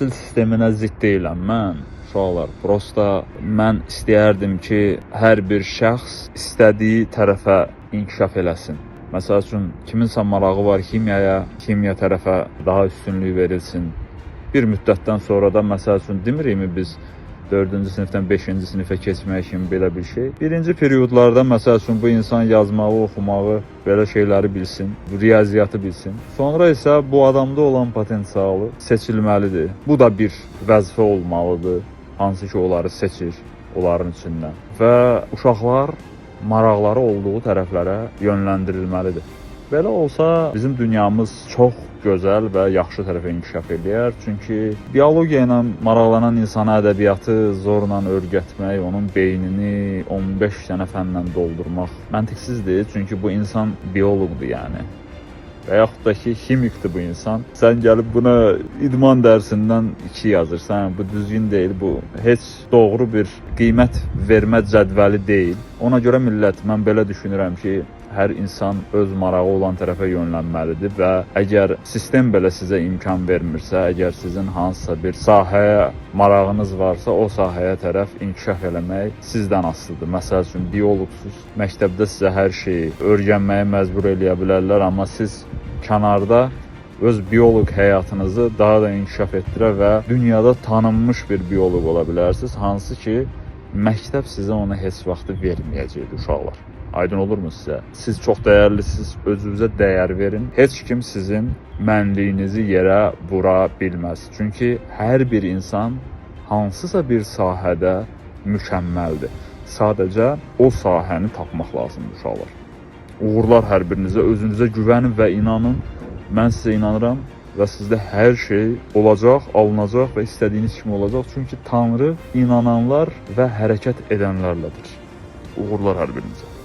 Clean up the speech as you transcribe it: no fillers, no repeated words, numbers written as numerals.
Təhsil sisteminə zidd deyiləm mən. Uşaqlar, prosta mən istəyərdim ki, hər bir şəxs istədiyi tərəfə inkişaf eləsin. Məsəl üçün, kiminsə marağı var kimyaya, kimya tərəfə daha üstünlük verilsin. Bir müddətdən sonra da, məsəl üçün, demirikmi biz 4-cü sinifdən 5-ci sinifə keçmək kimi belə bir şey. Birinci periodlarda, məsəl üçün, bu insan yazmağı, oxumağı, belə şeyləri bilsin, riyaziyyatı bilsin. Sonra isə bu adamda olan potensialı seçilməlidir. Bu da bir vəzifə olmalıdır, hansı ki, onları seçir, onların içindən. Və uşaqlar maraqları olduğu tərəflərə yönləndirilməlidir. Belə olsa, bizim dünyamız çox gözəl və yaxşı tərəfə inkişaf eləyər. Çünki biologiya ilə maraqlanan insana ədəbiyyatı zorla öyrətmək, onun beynini 15 dənə fənlə doldurmaq məntiqsizdir. Çünki bu insan bioloqdur yəni. Və yaxud da ki, kimikdir bu insan. Sən gəlib buna idman dərsindən 2 yazırsan, bu düzgün deyil, bu heç doğru bir qiymət vermə cədvəli deyil. Ona görə millət, mən belə düşünürəm ki, hər insan öz marağı olan tərəfə yönlənməlidir və əgər sistem belə sizə imkan vermirsə, əgər sizin hansısa bir sahəyə marağınız varsa, o sahəyə tərəf inkişaf eləmək sizdən asılıdır. Məsəl üçün, bioloqsuz, məktəbdə sizə hər şeyi öyrənməyə məcbur eləyə bilərlər, amma siz kənarda öz bioloq həyatınızı daha da inkişaf etdirə və dünyada tanınmış bir bioloq ola bilərsiniz, hansı ki, məktəb sizə onu heç vaxt verməyəcəkdir uşaqlar. Aydın olurmu sizə? Siz çox dəyərlisiniz, özünüzə dəyər verin. Heç kim sizin mənliyinizi yerə vura bilməz. Çünki hər bir insan hansısa bir sahədə mükəmməldir. Sadəcə o sahəni tapmaq lazımdır uşaqlar. Uğurlar hər birinizə, özünüzə güvənin və inanın. Mən sizə inanıram və sizdə hər şey olacaq, alınacaq və istədiyiniz kimi olacaq. Çünki Tanrı inananlar və hərəkət edənlərlədir. Uğurlar hər birinizə.